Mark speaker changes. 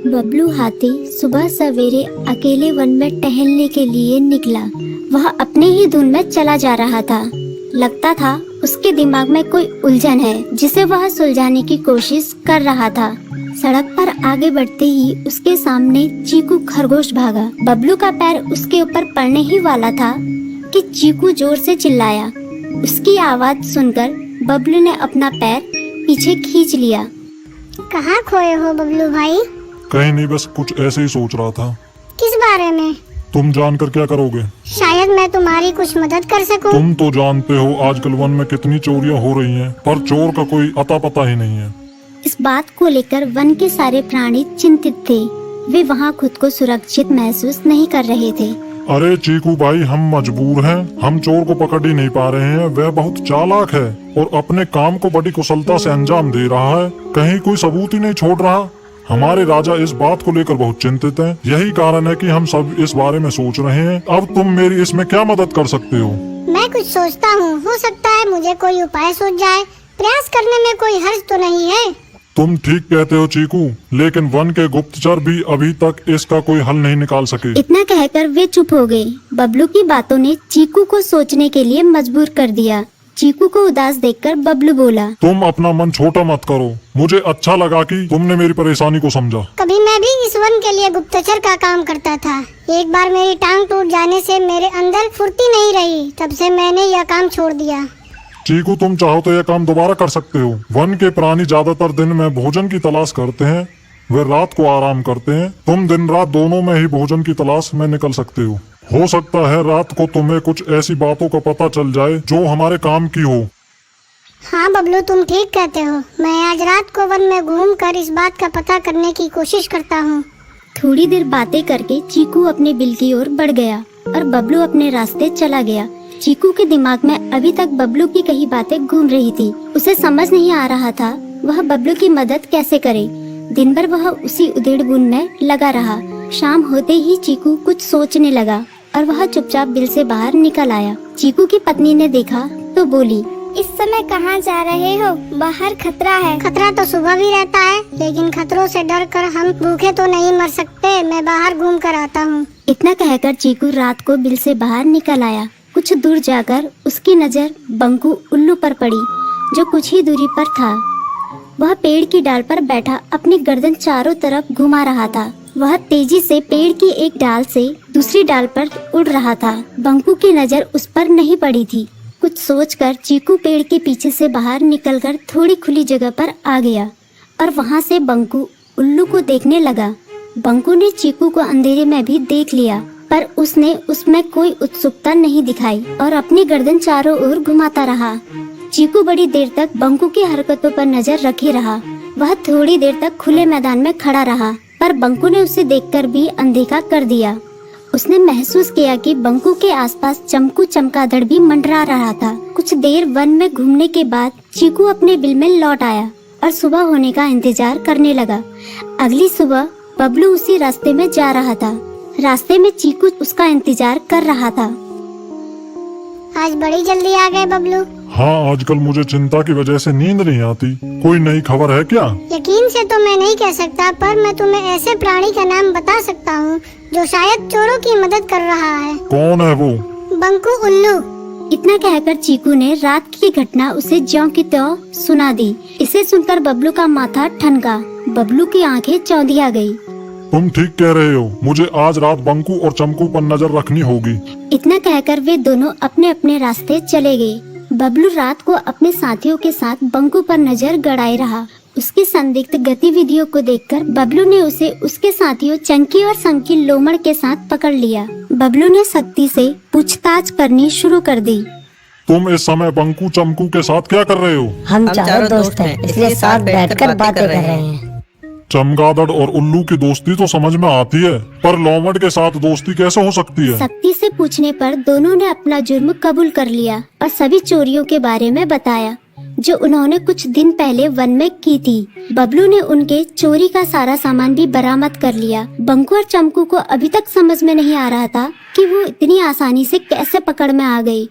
Speaker 1: बबलू हाथी सुबह सवेरे अकेले वन में टहलने के लिए निकला। वह अपने ही धुन में चला जा रहा था। लगता था उसके दिमाग में कोई उलझन है जिसे वह सुलझाने की कोशिश कर रहा था। सड़क पर आगे बढ़ते ही उसके सामने चीकू खरगोश भागा। बबलू का पैर उसके ऊपर पड़ने ही वाला था कि चीकू जोर से चिल्लाया। उसकी आवाज सुनकर बबलू ने अपना पैर पीछे खींच लिया।
Speaker 2: कहाँ खोए हो बबलू भाई?
Speaker 3: कहीं नहीं, बस कुछ ऐसे ही सोच रहा था।
Speaker 2: किस बारे में?
Speaker 3: तुम जानकर क्या करोगे?
Speaker 2: शायद मैं तुम्हारी कुछ मदद कर सकूं।
Speaker 3: तुम तो जानते हो आजकल वन में कितनी चोरियां हो रही हैं, पर चोर का कोई अता पता ही नहीं है।
Speaker 1: इस बात को लेकर वन के सारे प्राणी चिंतित थे। वे वहाँ खुद को सुरक्षित महसूस नहीं कर रहे थे।
Speaker 3: अरे चीकू भाई, हम मजबूर हैं। हम चोर को पकड़ ही नहीं पा रहे हैं। वह बहुत चालाक है और अपने काम को बड़ी कुशलता से अंजाम दे रहा है। कहीं कोई सबूत ही नहीं छोड़ रहा। हमारे राजा इस बात को लेकर बहुत चिंतित हैं। यही कारण है कि हम सब इस बारे में सोच रहे हैं। अब तुम मेरी इसमें क्या मदद कर सकते हो?
Speaker 2: मैं कुछ सोचता हूँ, हो सकता है मुझे कोई उपाय सूझ जाए। प्रयास करने में कोई हर्ज तो नहीं है।
Speaker 3: तुम ठीक कहते हो चीकू, लेकिन वन के गुप्तचर भी अभी तक इसका कोई हल नहीं निकाल सके।
Speaker 1: इतना कहकर वे चुप हो गए। बबलू की बातों ने चीकू को सोचने के लिए मजबूर कर दिया। चीकू को उदास देखकर बबलू बोला,
Speaker 3: तुम अपना मन छोटा मत करो। मुझे अच्छा लगा कि तुमने मेरी परेशानी को समझा।
Speaker 2: कभी मैं भी इस वन के लिए गुप्तचर का काम करता था। एक बार मेरी टांग टूट जाने से मेरे अंदर फुर्ती नहीं रही। तब से मैंने यह काम छोड़ दिया।
Speaker 3: चीकू, तुम चाहो तो यह काम दोबारा कर सकते हो। वन के प्राणी ज्यादातर दिन में भोजन की तलाश करते हैं, वे रात को आराम करते हैं। तुम दिन रात दोनों में ही भोजन की तलाश में निकल सकते हो सकता है रात को तुम्हें कुछ ऐसी बातों का पता चल जाए जो हमारे काम की हो।
Speaker 2: हाँ बबलू, तुम ठीक कहते हो। मैं आज रात को वन में घूमकर इस बात का पता करने की कोशिश करता हूँ।
Speaker 1: थोड़ी देर बातें करके चीकू अपने बिल की ओर बढ़ गया और बबलू अपने रास्ते चला गया। चीकू के दिमाग में अभी तक बबलू की कई बातें घूम रही थी। उसे समझ नहीं आ रहा था वह बबलू की मदद कैसे करे। दिन भर वह उसी उधेड़-बुन में लगा रहा। शाम होते ही चीकू कुछ सोचने लगा और वह चुपचाप बिल से बाहर निकल आया। चीकू की पत्नी ने देखा तो बोली,
Speaker 2: इस समय कहाँ जा रहे हो? बाहर खतरा है। खतरा तो सुबह भी रहता है, लेकिन खतरों से डर कर हम भूखे तो नहीं मर सकते। मैं बाहर घूम कर आता हूँ।
Speaker 1: इतना कहकर चीकू रात को बिल से बाहर निकल आया। कुछ दूर जाकर उसकी नजर बंकू उल्लू पर पड़ी, जो कुछ ही दूरी पर था। वह पेड़ की डाल पर बैठा अपनी गर्दन चारों तरफ घुमा रहा था। वह तेजी से पेड़ की एक डाल से दूसरी डाल पर उड़ रहा था। बंकू की नजर उस पर नहीं पड़ी थी। कुछ सोचकर चीकू पेड़ के पीछे से बाहर निकलकर थोड़ी खुली जगह पर आ गया और वहां से बंकू उल्लू को देखने लगा। बंकू ने चीकू को अंधेरे में भी देख लिया, पर उसने उसमें कोई उत्सुकता नहीं दिखाई और अपनी गर्दन चारों ओर घुमाता रहा। चीकू बड़ी देर तक बंकू की हरकतों पर नजर रखे रहा। वह थोड़ी देर तक खुले मैदान में खड़ा रहा, पर बंकू ने उसे देखकर भी अनदेखा कर दिया। उसने महसूस किया कि बंकू के आसपास चमकू चमगादड़ भी मंडरा रहा था। कुछ देर वन में घूमने के बाद चीकू अपने बिल में लौट आया और सुबह होने का इंतजार करने लगा। अगली सुबह बबलू उसी रास्ते में जा रहा था। रास्ते में चीकू उसका इंतजार कर रहा था।
Speaker 2: आज बड़ी जल्दी आ गए बबलू।
Speaker 3: हाँ, आजकल मुझे चिंता की वजह से नींद नहीं आती। कोई नई खबर है क्या?
Speaker 2: यकीन से तो मैं नहीं कह सकता, पर मैं तुम्हें ऐसे प्राणी का नाम बता सकता हूँ जो शायद चोरों की मदद कर रहा है।
Speaker 3: कौन है वो?
Speaker 2: बंकू उल्लू।
Speaker 1: इतना कहकर चीकू ने रात की घटना उसे ज्यों की त्यों सुना दी। इसे सुनकर बबलू का माथा ठनका। बबलू की आंखें चौंधिया गई।
Speaker 3: तुम ठीक कह रहे हो। मुझे आज रात बंकू और चमकू पर नजर रखनी होगी।
Speaker 1: इतना कहकर वे दोनों अपने अपने रास्ते चले गए। बबलू रात को अपने साथियों के साथ बंकू पर नजर गड़ाए रहा। उसकी संदिग्ध गतिविधियों को देखकर बबलू ने उसे उसके साथियों चंकी और संकी लोमड़ के साथ पकड़ लिया। बबलू ने सख्ती से पूछताछ करनी शुरू कर दी।
Speaker 3: तुम इस समय बंकू चमकू के साथ क्या कर रहे हो?
Speaker 4: हम चारों दोस्त हैं, इसलिए साथ बैठकर बातें कर रहे हैं।
Speaker 3: चमगादड़ और उल्लू की दोस्ती तो समझ में आती है, पर लोमड़ के साथ दोस्ती कैसे हो सकती है?
Speaker 1: सख्ती से पूछने पर दोनों ने अपना जुर्म कबूल कर लिया और सभी चोरियों के बारे में बताया जो उन्होंने कुछ दिन पहले वन में की थी। बबलू ने उनके चोरी का सारा सामान भी बरामद कर लिया। बंकू और चमकू को अभी तक समझ में नहीं आ रहा था कि वो इतनी आसानी से कैसे पकड़ में आ गई।